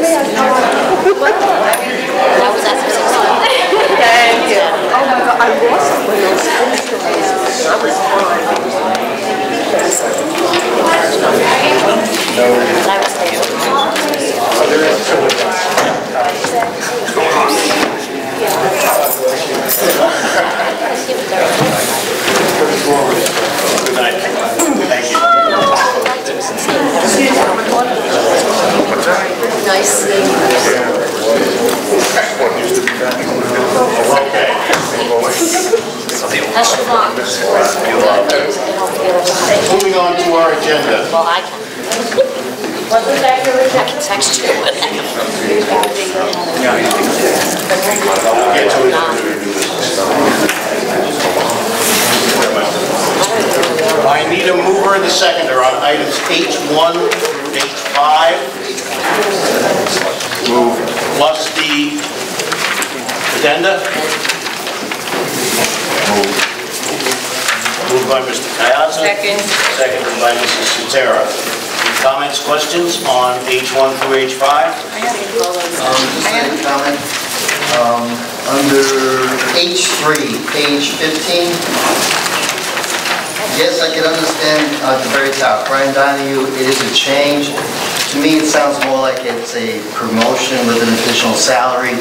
That was after 6 o'clock. Thank you. Oh my God, I lost it when I was Good night. Thank you. Nice. Okay. That's your mom. Moving on to our agenda. Well, I can. Wasn't that your agenda? I can text you. Get to it. I need a mover and a seconder on items H1 through H5. Move. Plus the addenda. Moved by Mr. Kayasa. Second. Seconded by Mrs. Sutera. Comments, questions on H1 through H5? Just a comment. Under H3, page 15, yes, I can understand at the very top, Brian Donahue, it is a change. To me, it sounds more like it's a promotion with an additional salary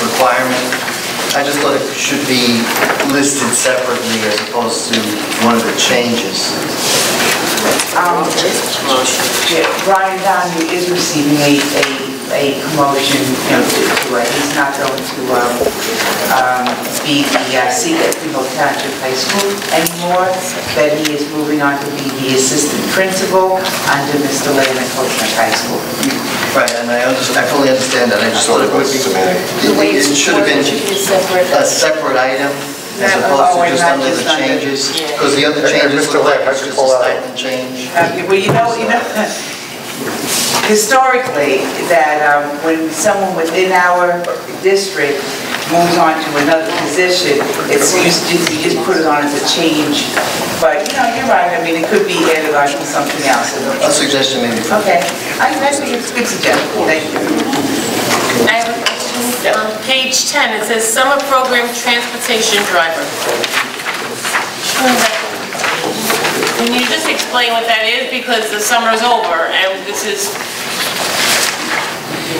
requirement. I just thought it should be listed separately as opposed to one of the changes. Brian Donahue is receiving a promotion, to where he's not going to be the seat at Greenville Township High School anymore, that he is moving on to be the assistant principal under Mr. Lane at Coachman High School. Right, and I fully understand that. I just thought it would be, it should have been a separate item as opposed to just under the changes, because the other changes look like it's just a stipend change. Well, you know, historically, that when someone within our district moves on to another position, it's you just put it on as a change. But you're right. I mean, it could be added on to something else. A suggestion maybe. Okay, I think it's a good suggestion. Thank you. I have a question. On page 10, it says summer program transportation driver. Can you just explain what that is? Because the summer's over and this is...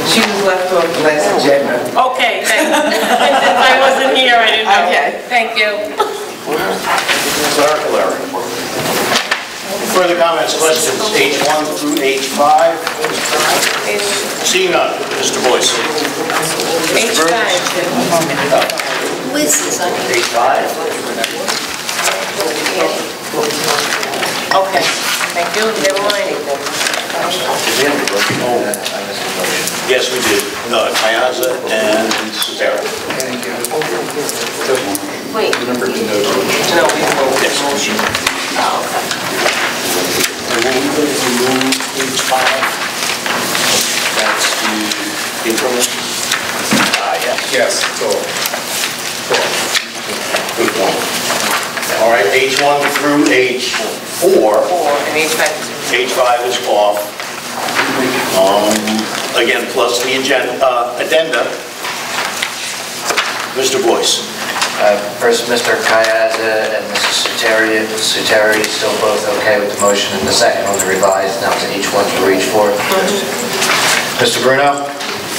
She was left off the last agenda. Okay, thank you. Since I wasn't here, I didn't know. Okay. Thank you. Clerical error. Further comments, questions, H1 through H5? Seeing none, Mr. Boyce. H5. H5? Okay, thank you. Never mind. Yes, we did. Kayasa and Sutera. Wait. No, Yes. Oh, okay. H5. That's the improvement. Yes. Cool. Good point. All right, H1 through H4. and H5. H5 is off. Again, plus the addenda. Mr. Boyce. First, Mr. Kayasa and Mrs. Suteri still both okay with the motion, and the second one revised now to H1 through H4. Mr. Bruno?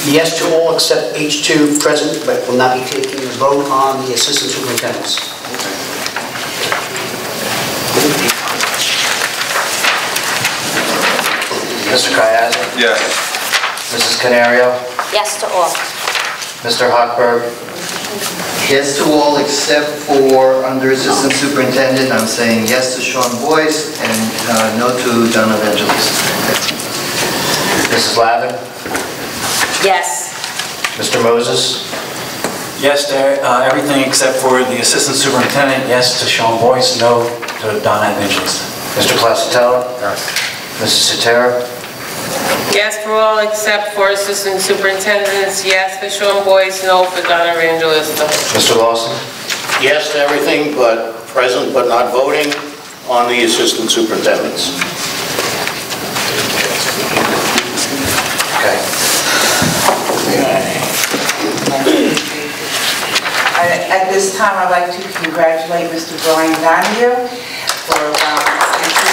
Yes to all except H2 present, but will not be taking a vote on the assistant superintendents. Mr. Kayasa? Yes. Mrs. Canario? Yes to all. Mr. Hochberg? Yes to all except for under assistant superintendent, I'm saying yes to Sean Boyce and no to Don Evangelist. Mrs. Lavin? Yes. Mr. Moses? Yes to everything except for the assistant superintendent. Yes to Sean Boyce. No to Donna Evangelist. Mr. Placitello? Mrs. Sutera? Yes for all except for assistant superintendents. Yes for Sean Boyce. No for Donna Evangelista. Mr. Lawson? Yes to everything but present but not voting on the assistant superintendents. Okay. this time, I'd like to congratulate Mr. Brian Donahue for and to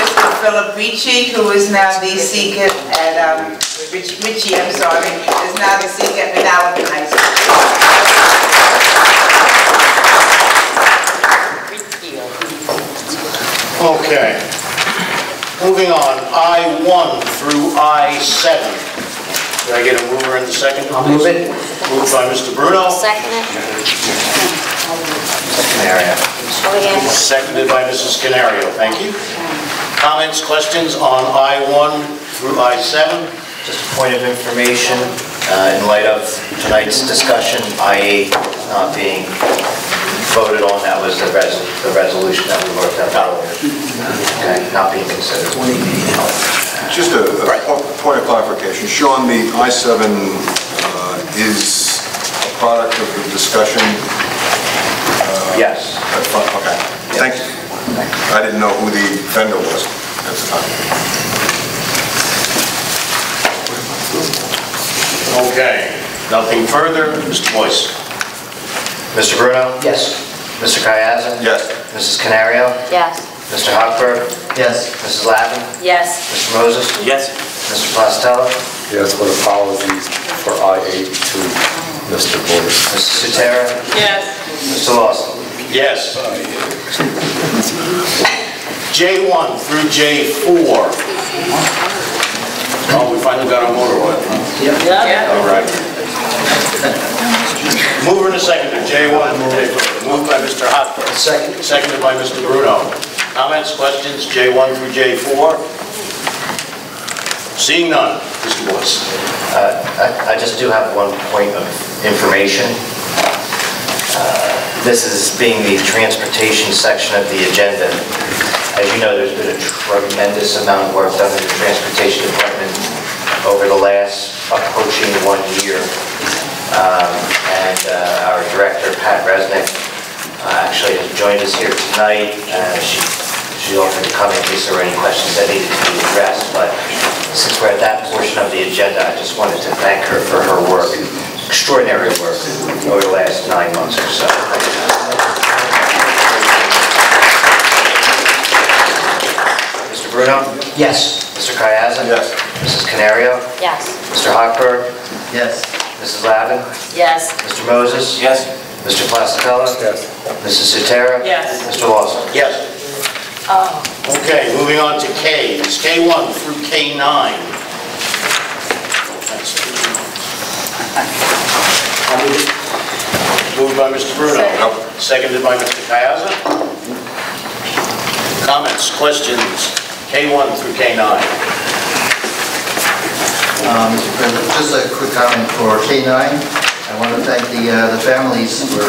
Mr. Philip Ricci, who is now the SEEK at Ritchie, I'm sorry, is now the SEEK at Manalapan High School. Okay. Moving on, I-1 through I-7. Did I get a mover in the second? I'll move it. Moved by Mr. Bruno. Second it. Canario. Seconded by Mrs. Canario. Thank you. Comments, questions on I-1 through I-7? Just a point of information, in light of tonight's discussion, I-8 not being voted on, that was the resolution that we worked out earlier. Okay, not being considered. Just a point of clarification. Sean, the I-7 is a product of the discussion? Yes. Okay. Thank you. I didn't know who the vendor was at the time. Okay. Nothing further. Mr. Boyce. Mr. Bruno? Yes. Mr. Kayazin? Yes. Mrs. Canario? Yes. Mr. Hochberg? Yes. Mrs. Lavin? Yes. Mr. Moses? Yes. Mr. Plastella? Yes, with apologies for I-8 to Mr. Boyce. Mrs. Sutera? Yes. Mr. Lawson? Yes. J1 through J4. Oh, we finally got our motor oil. Yeah. All right. Mover and a seconder, J1 through J4. Moved by Mr. Hopper. Second. Seconded by Mr. Bruno. Comments, questions, J1 through J4? Seeing none, Mr. Boyce. I just do have one point of information. This is being the transportation section of the agenda. As you know, there's been a tremendous amount of work done in the transportation department over the last approaching 1 year. And our director, Pat Resnick, actually has joined us here tonight. She offered to come in case there were any questions that needed to be addressed. But since we're at that portion of the agenda, I just wanted to thank her for her work, extraordinary work over the last 9 months or so. Mr. Bruno? Yes. Mr. Kayazin? Yes. Mrs. Canario? Yes. Mr. Hochberg? Yes. Mrs. Lavin? Yes. Mr. Moses? Yes. Mr. Plasticella? Yes. Mrs. Sutera? Yes. Mr. Lawson? Yes. Okay, moving on to K. It's K1 through K9. Moved by Mr. Bruno. Seconded by Mr. Kayazin. Comments, questions, K1 through K9. Mr. President, just a quick comment for K-9. I want to thank the families for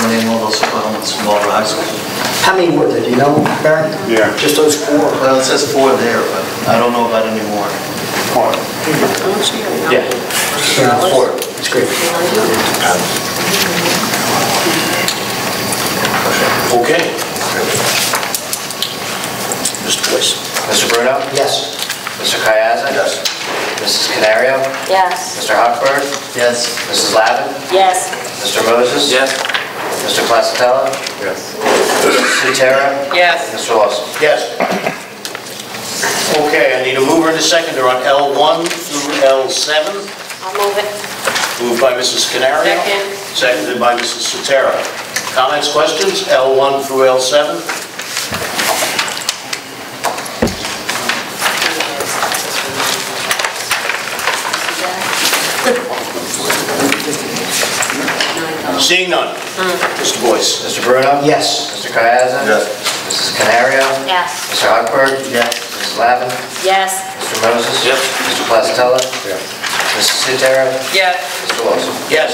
donating all those supplements from Marlboro High School. How many were there, do you know, Barry? Yeah. Just those 4? Well, it says 4 there, but I don't know about any more. Yeah. 4. That's great. Okay. Mr. Boyce. Mr. Bruno? Yes. Mr. Kayazin? Yes. Mrs. Canario? Yes. Mr. Hochberg? Yes. Mrs. Lavin? Yes. Mr. Moses? Yes. Mr. Plasticella? Yes. Mrs. Sutera? Yes. Mr. Lawson? Yes. Okay, I need a mover and a seconder on L1 through L7. I'll move it. Moved by Mrs. Canario. Second. Seconded by Mrs. Sutera. Comments, questions, L1 through L7? Seeing none. Mr. Boyce. Mr. Bruno? Yes. Mr. Kayazin? Yes. Mrs. Canario? Yes. Mr. Hochberg? Yes. Mrs. Lavin? Yes. Mr. Moses? Yes. Mr. Plastella? Yes. Mrs. Sutera? Yes. Mr. Lawson? Yes.